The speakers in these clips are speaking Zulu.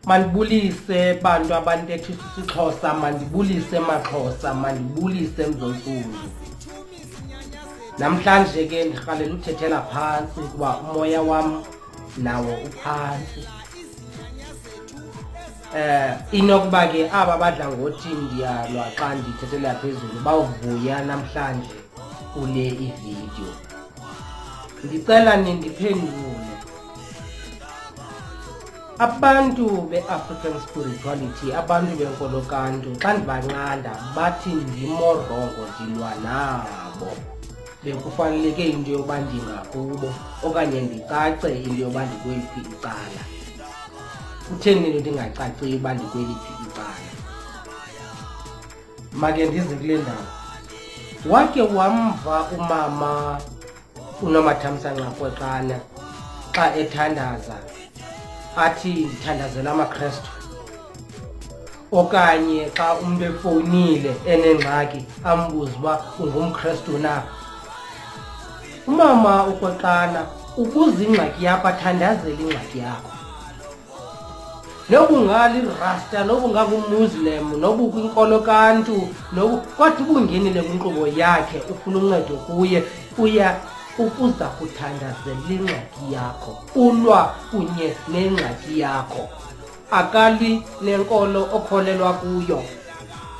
Mandibulise bantu abantetha isiXhosa, mandibulise maXhosa, mandibulise Mzontsundu. Namhlanje ke ndirhalela uthethela phantsi kuba umoya wam nawo uphantsi. Inokuba ke aba badla ngothi ndiyalwa xa ndithethela phezulu bawuvuya namhlanje kule ivideo. Ndicela nindiphendule. Abantu be-African spirituality, abantu benkolokantu, xa ndibanqanda bathi ndimorongo ndilwa nabo. Bekufaneleke into yokuba ndingakubo okanye ndicace into yokuba ndikweliphi icala. Kutheni into ndingacaciyo uba ndikweliphi icala? Make ndize kule ndawo. Wake wamva umama uNomathamsanqa Rhweqana xa ethandaza athi ndithandazela amaKrestu, okanye xa umuntu efowunile enengxaki ambuze uba ungumKrestu na? Umama uRhweqana ukuze ingxaki yakho athandazele ingxaki yakho. Noba ungalirasta, noba ungakumuslim, noba ukwinkolokantu, kodwa ubungenile kwinkqubo yakhe ufuna uncedo kuye, uza kuthandazela ingxaki yakho, ulwa kunye nengxaki yakho. Akali nenkolo okholelwa kuyo.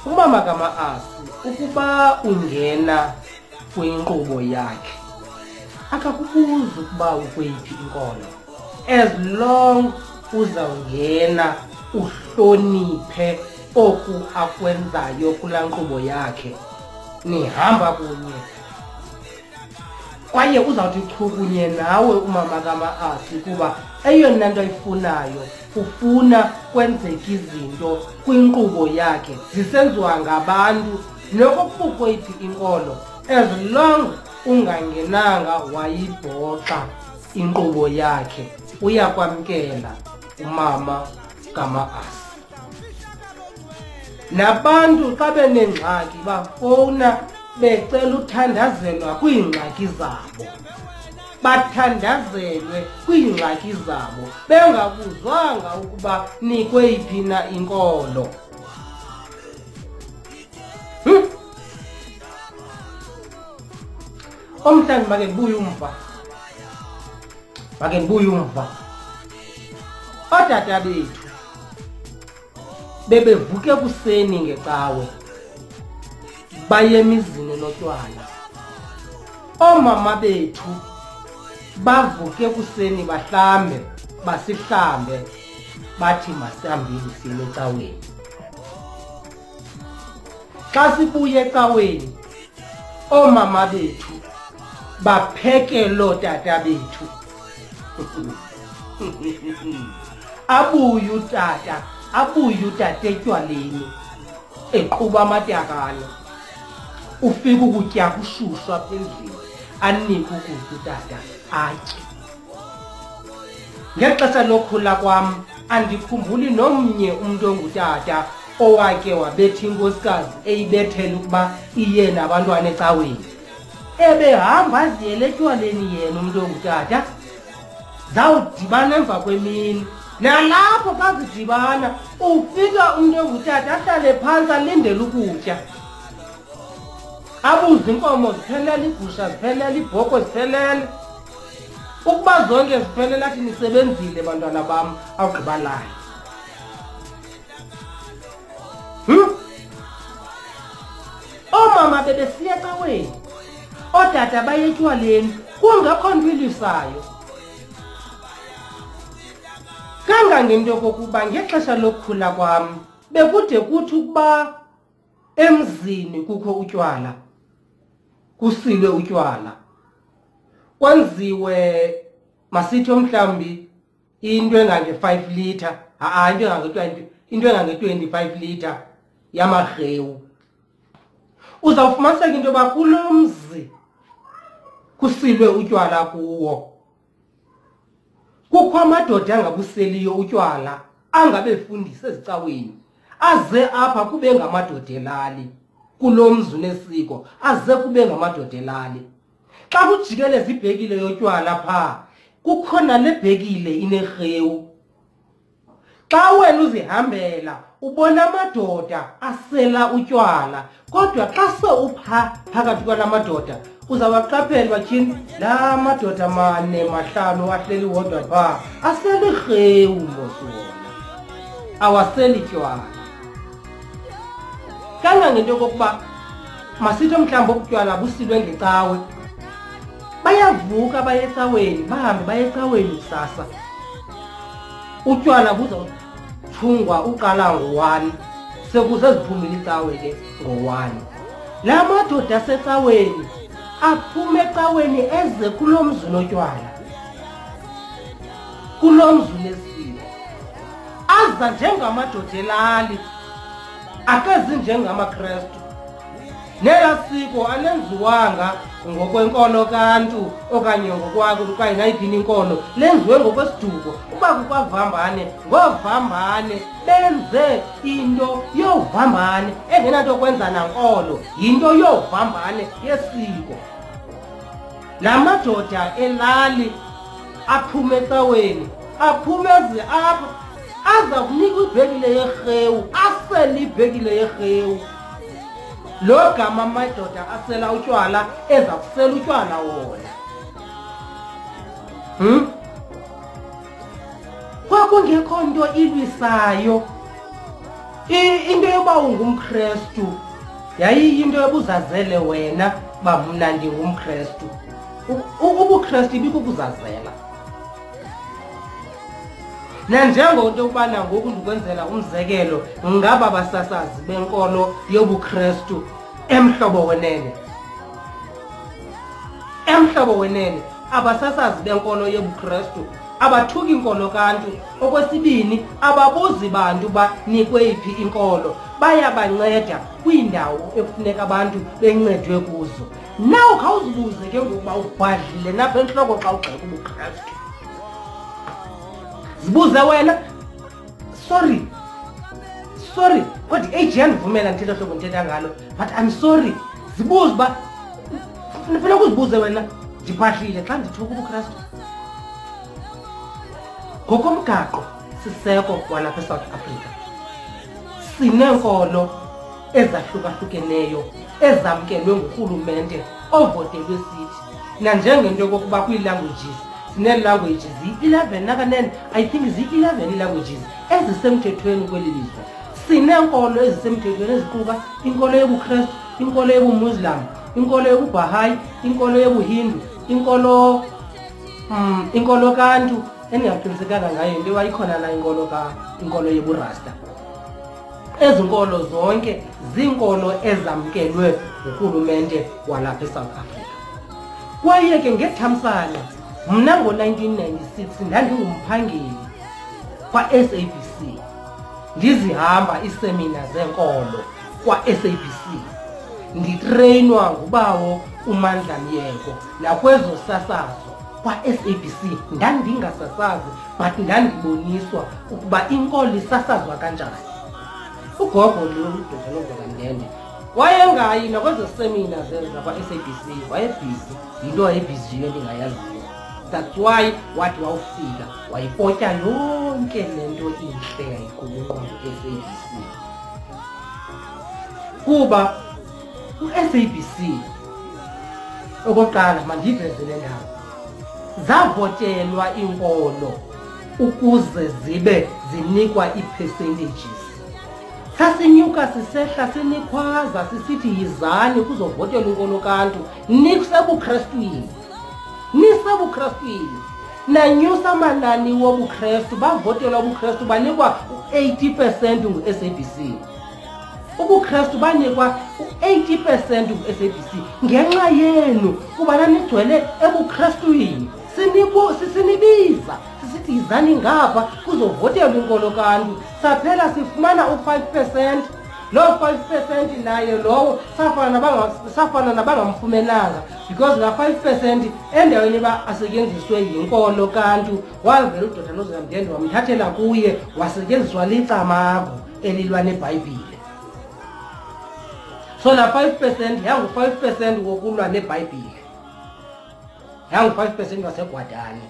Umama kaMaasi ukuba ungena kwinkqubo yakhe akakubuzi ukuba ukweyiphi inkolo, as long uzawungena uhloniphe oku akwenzayo kulaa nkqubo yakhe, nihamba kunye. Kwaye uzawuthi chu kunye nawe umama kaMaasi kuba eyona nto ayifunayo ufuna kwenzeka izinto kwinkqubo yakhe zisenziwa ngabantu nokokukweyiphi inkolo, as long ungangenanga wayibhoxa inkqubo yakhe uyakwamkela umama kaMaasi. Nabantu xa benengxaki bafowuna becela uthandazelwa kwiingxaki zabo, bathandazelwe kwiingxaki zabo bengabuzwanga ukuba nikweyiphi na inkolo. Omhlanje make ndibuye umva. Ootata bethu bebevuke kuseni ngecawe baye emizini notywala. Oomama bethu bavuke kuseni bahlambe, basihlambe, bathi masihambeni siye ecaweni. Xa sibuye ecaweni oomama bethu baphekele ootata bethu. Abuye utata etywaleni eqhuba amatakane. Ufika ukutya kushushu apha endlini, anike ukutya utata atye. Ngexesha lokhula kwam andikhumbuli nomnye umntu ongutata owake wabetha inkosikazi eyibethela ukuba iye nabantwana ecaweni. Ebehamba aziyele etywaleni yena umntu ongutata. Zawudibana emva kwemini, nalapho xa zidibana ufika umntu ongutata ahlale phantsi alindele ukutya. Abuze inkomo ziphelele, iigusha ziphelele, iibhokhwe ziphelele. Ukuba zonke ziphelele athi nisebenzile bantwana bam, awugqibalayo. Oomama bebesiya ecaweni, ootata baye etywaleni, kungekho nto ilisayo. Kangangento kokuba ngexesha lokukhula kwam bekude kuthi ukuba emzini kukho utywala, kusilwe utywala, kwenziwe masithi mhlawumbi into engange-5 litre, into engange-25 litre yamarhewu. Uzawufumaniseka into yoba kulo mzi kusilwe utywala kuwo kukho amadoda angabuseliyo utywala, angabefundisa ezicaweni, aze apha kube ngamadoda elali. Kulo mzi unesiko aze kube ngamadoda elali. Xa kujikeleza ibhekile yotywala phaa, kukhona le bhekile inerhewu. xa wena uzihambela ubona amadoda asela utywala, kodwa xa sewupha phakathi kwala madoda uzawaqaphela batyhini la madoda mane mahlanu ahleli wodwa phaa aseli rhewu mosi wona, awaseli tywala. Kangangento yokokuba masithi mhlawumbi obutywala busilwe ngecawe, bayavuka baye ecaweni, bahambe baye ecaweni kusasa. Utywala buzawuthungwa uqala ngo-1 sekuze ziphumile icawe ke ngo-1. La madoda asecaweni aphume ecaweni eze kulo mzi notywala, kulo mzi unesilo, aza njengamadoda elali, akezi njengamaKrestu. Nela siko alenziwanga ngokwenkolo kaNtu okanye ngokwakhe nayiphi inkolo, lenziwe ngokwesiduko. Uba kukwavambane ngoovambane benze into yoovambane engenanto kwenza nankolo, yinto yoovambane yesiko. La madoda elali aphume ecaweni, aphumeze apha, aza kunika ibhekile yerhewu, asele ibhekile yerhewu. Lo gama amadoda asela utywala eza kusela utywala wona. Kwakungekho nto ilwisayo. Into yoba ungumKrestu yayiyinto yobuzazele wena uba mna ndingumKrestu. UbuKrestu ibikukuzazela. Nanjengento yokubana ngoku ndikwenzela umzekelo ngaba basasazi benkolo yobuKrestu emhlobo wenene. Emhlobo wenene abasasazi benkolo yobuKrestu abathuki inkolo kaNtu. Okwesibini, ababuzi bantu banikwe iphi inkolo, bayabanceda kwiindawo ekufuneka abantu bencedwe kuzo. Naw khawuzibuze ke ngokuba ubhadlile napha entloko xa ugxeka ubuKrestu. Zibuze wena, sorry, kodwa age yandivumela ndithetha hlobo ndithetha ngalo, but I'm sorry. Zibuze uba funeka uzibuze wena, ndibhadlile xa ndithuka ubuKrestu. Ngokomgaqo siseko walapha eSouth Africa sineenkolo ezahlukahlukeneyo ezamkelwe ngurhulumente ovotelwe sithi, nanjengento yokokuba kwii-languages sinee-languages zi-11 nakanene, I think zi-11 ii-languages ezisemthethweni kweli lizwe. Sineenkolo ezisemthethweni eziquka inkolo yobuKrestu, inkolo yobuMuslim, inkolo yobuBahayi, inkolo yobuHindu, inkolo kaNtu endingaqinisekanga ngayo into wayikhona na inkolo yobuRasta. Ezi nkolo zonke ziinkolo ezamkelwe ngurhulumente walapha eSouth Africa. Kwaye ke ngethamsanqa mna ngo-1996 ndandingumphangeli kwa-SABC, ndizihamba iisemina zenkolo kwa-SABC, nditreyinwa ngubawo uMandla Myeko nakwezo sasazo kwa-SABC. Ndandingasasazi but ndandiboniswa ukuba inkolo isasazwa kanjani. Ugogo lo uDr Novela wayengayi nakwezo semina zakwa-SABC, wayebhizi, yinto wayebhiziyo endingayaziyo. That's why wathi wawufika wayipotya yonke le nto intle yayikubuqondo SABC. Kuba u-SABC okokuqala mandiveze le ndawo, zavotelwa iinkolo ukuze zibe zinikwa ii-percentages. Sasinyuka sisehla sinikhwaza sisithi yizani kuzovotelwa inkolo kaNtu, nisebuKrestwini, nanyusa amanani wobuKrestu, bavotelwa ubuKrestu banikwa u-80% ngu-SABC. UbuKrestu banikwa u-80% ngu-SABC ngenxa yenu kuba nanigcwele ebuKrestwini. Sinibiza sisithi yizani ngapha kuzovotelwa inkolo kaNtu, saphela sifumana u-5%. Loo 5% naye lowo safana nabangamfumenanga, because la 5% endaweni ba asetyenziswe yinkolo kaNtu, wavela uDr Nozamdende wamthathela kuye wasetyenziswa licamagu elilwa neBhayibhile. So la 5% yangu-5% wokulwa neBhayibhile, yangu-5% wasegwadani.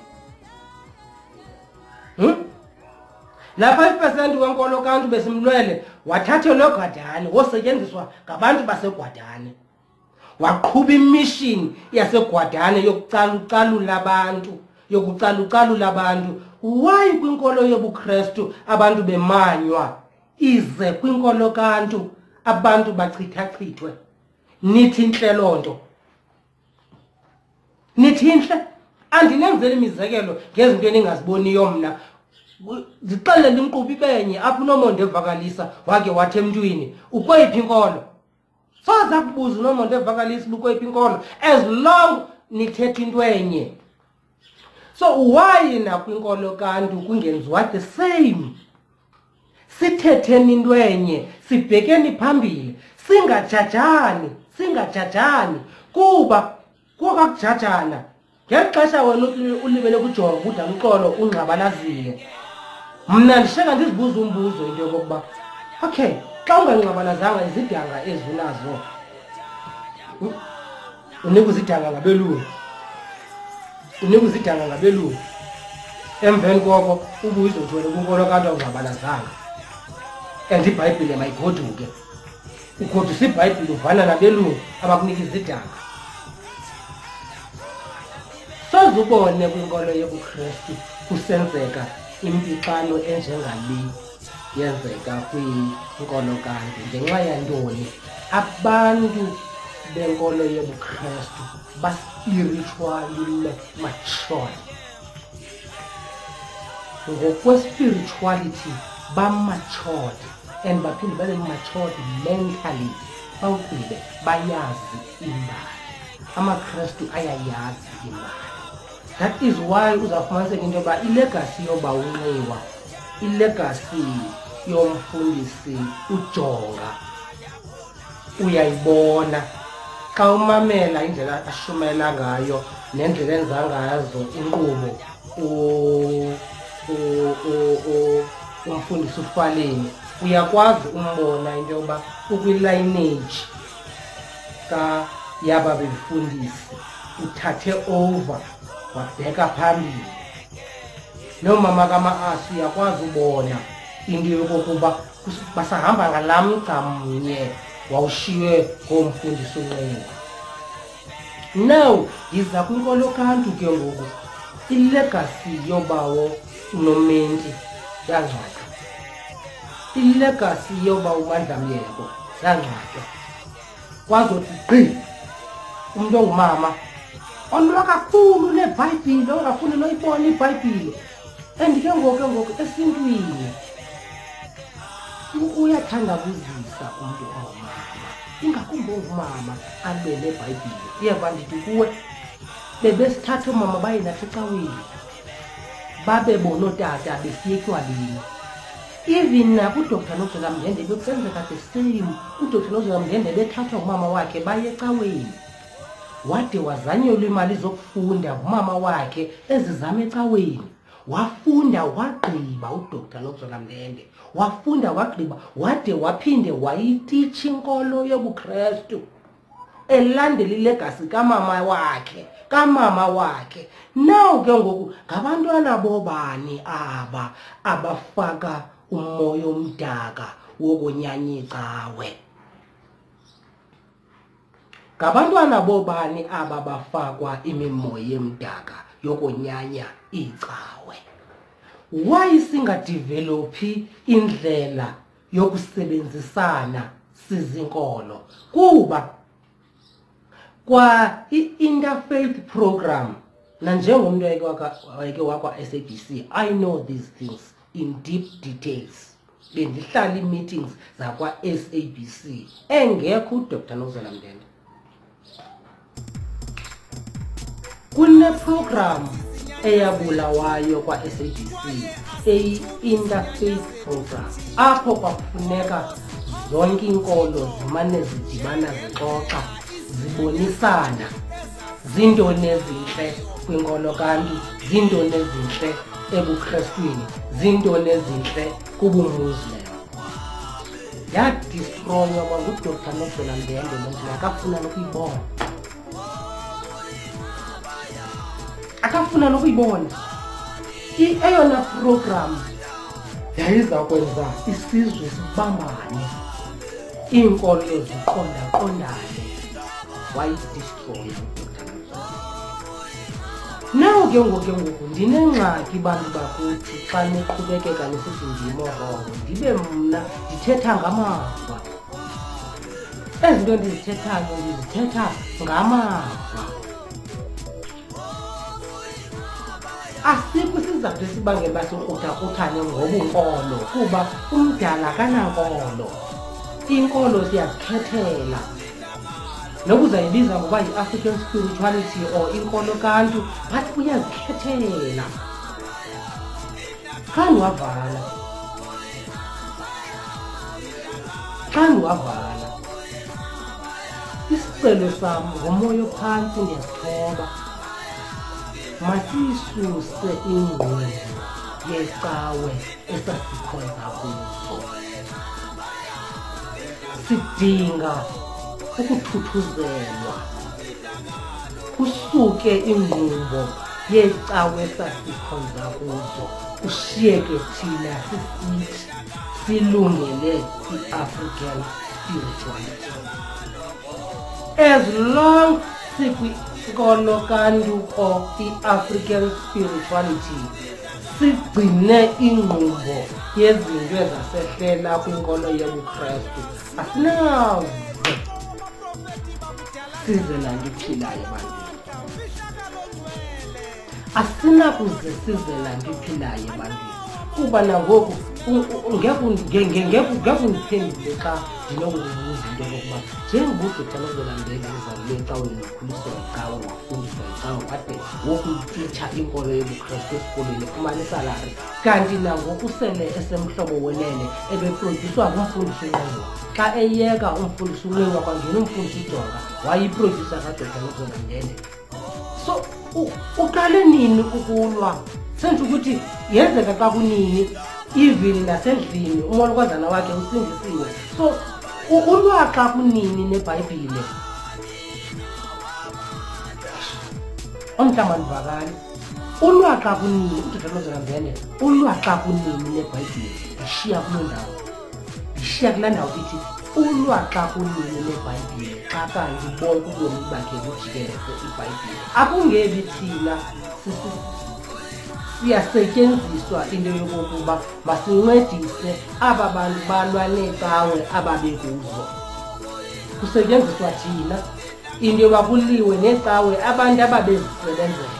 La 5% wenkolo kantu besimlwele wathathelwa eGwadane wosetyenziswa ngabantu baseGwadane. Waqhuba imission yaseGwadane yokucalucalula abantu, yokucalucalula abantu. Why kwinkolo yobuKristu abantu bemanywa ize kwinkolo kantu abantu bachithachithwe? Nithi inhle lonto. Nithi inhle. Andinenzeli imizekelo ngezinto eningaziboniyo mna. Zixelele inkqubo ibenye apho uNomonde evakalisa wake wathi emntwini ukweyiphi inkolo. Soza kubuza uNomonde evakalisa ukweyiphi inkolo as long nithetha into enye. So why na kwinkolo kantu kungenziwa the same? Sithetheni into enye, sibhekeni phambili, singajajani kuba kokakujajana ngexesha wena ulibele kujonga ukuthi amxolo ungqabalazile. Mna ndishaka ndizibuza umbuzo into yokokuba okay, xa ungangqabalazanga izidanga ezunazo unika uzidanga ngabelungu, emveni koko ubuyizo uthole kwinkolo kanti awungqabalazanga. And iBhayibhile mayigoduke, ugoduse iBhayibhile uvana nabelungu abakunika izidanga. Soze ubone kwinkolo yobuKristu kusenzeka impixano enjengale yenzeka kwinkolo kanti. Ngenxa yantoni? Abantu benkolo yobuKristu ba-spiritually matured. Ngokwe-spirituality ba-matured and baphinde babe matured mentally. Bawugqibe bayazi imbali. AmaKristu ayayazi imbali. That is why uzafumaniseka into yoba ilegacy yoba uNxiwa, ilegacy yomfundisi uJonga uyayibona xa umamela indlela ashumela ngayo nendlela enza ngazo inkqubo umfundisi uFaleni. Uyakwazi umbona into yoba ukwi-lineage yaba befundisi uthathe over wabheka phambili. Nomama kama-Asi uyakwazi ubona into yokokuba basahamba ngalaa mgca mnye wawushiywe ngomfundisi uNxiwa. Now yiza kwinkolo kantu ke ngoku ilegacy yobawo uNomenti yangcwatywa, ilegacy yoba uMandla Myeko yangcwatywa. Kwazothi gqi umuntu ongumama onlwa kakhulu neBhayibhile, ongafuni noyibona iBhayibhile. And ke ngoku esintwini uyathandabuzisa umuntu ongumama, ingakumbi ongumama abe neBhayibhile. Uyeva ndithi kuwe bebesithatha omama baye nathi ecaweni babebona ootata besiya etywaleni. Even nakuDr Nozela Mndende bekusenzeka the same. uDr Nozela Mndende bethathwa ngumama wakhe baye ecaweni, wade wazanyelwa imali zokufunda ngumama wakhe ezizama ecaweni. Wafunda wagqiba uDr Nozela Mndende, wafunda wagqiba wade waphinde wayiticha inkolo yobuKristu elandela ilegacy kamama wakhe. Now ke ngoku ngabantwana bobani aba abafaka umoya omdaka wokonyanya icawe? Ngabantwana bobani aba bafakwa imimoya emdaka yokonyanya icawe? Why singadevelophi indlela yokusebenzisana sizinkolo? Kuba kwa i-interfaith program nanjengomuntu wayeke wakwa SABC, I know these things in deep details. Bendihlala ii-meetings zakwa SABC engekho uDr Nozela Mndende. Kune-program eyabulawayo kwa SABC eyi-interfaith program apho kwakufuneka zonke inkolo zimane zidibana zixoxa zibonisana zintoni ezintle kwinkolo kanti, zintoni ezintle ebuKrestwini, zintoni ezintle kubuMuslim. Yadistroywa nguDr Nozela Mndende manje akafuna nokuyibona. Akafuna nokuyibona. Eyona program yayiza kwenza isizwe sibambane, iinkolo ziqondaqondane, wayidestroya nawo ke ngoku ndinengxaki bantu bakuthi xa niqhubekeka nisithi ndimorongo ndibe mna ndithetha ngamava. Ezi nto ndizithethayo ndizithetha ngamava. Asikho isizathu esibangela uba sikruthakrutane ngobunkolo kuba umdala kanankolo. Inkolo siyazikhethela. Nokuzayibiza ngoba yi-African spirituality or inkolo kantu, but uyazikhethela. Xa ndiwavala isicelo sam ngomoya phantsi ndiyasithoba, masiyisuse ingqondo yecawe esasikhonza kuzo. Sidinga ukuthuthuzelwa kusuke ingqumbo yecawe esasikhonza kuzo, kushiyeke thina sisithi silungele i-African spirituality. As long sikwinkolo kanduko i-African spirituality, sigcine ingqumbo yezinto ezasehlela kwinkolo yobuKrestu, asinaze size nanto iphilayo ebantwini. Asinakuze size nanto iphilayo ebantwini kuba nangoku ngeke undiphendule xa ndinokukubuza into yokokuba njengobugqitha nokulandela izalule ecaweni wakhuliswa yicawe wafundiswa yicawe wade wokutitsha inkolo yobuKrestu esikolweni efumana isalari, kanti nangoku sele esemhlobo wenene ebeprodyuswa ngumfundisi uNqengwa. Xa eyeka umfundisi uNqengwa kwangena umfundisi uDonga, wayiprodyusa kaDr Nokulandela. So uqale nini ukulwa? Senze ukuthi yenzeka xa kunini, even nasendlini umolokazana wakhe usindisiwe. So ulwa xa kunini neBhayibhile. Omhlaba ndivakali ulwa xa kunini, uDr Nokulandela ulwa xa kunini neBhayibhile. Ishiya kuloo ndawo, ishiya kulaa ndawo ithi ulwa xa kunini neBhayibhile, xa kanti bonke ubomi bakhe bujikeleze iBhayibhile. Akungebi thina siyasetyenziswa into yokokuba masincedise aba bantu balwa neecawe ababekuzo. Kusetyenziswa thina into yoba kuliwe neecawe abantu ababezisebenzela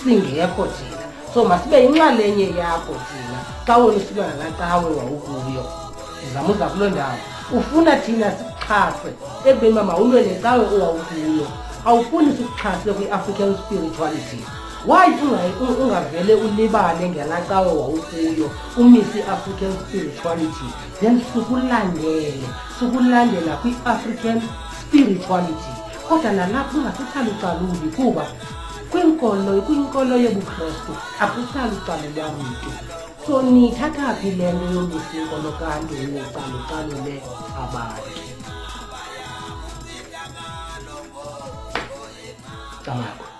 singekho thina. So masibe yinxalenye yakho thina xa wena usilwa nalaa cawe wawukuyo. Uzamuza kuloo ndawo ufuna thina sikuxhase ekubeni uba mawulwe necawe owawukuyo. Awufuni sikuxhase kwi-African spirituality. Why ungavele ulibale ngelaa cawe wawukuyo umise i-African spirituality, then sukulandela kwi-African spirituality. Kodwa nalapho ungasithalucaluli kuba kwinkolo yobuKrestu akusalucalulwa mntu. So nithatha phi le nto yomisa inkolo kanti nicalucalule abantu? Cangakho.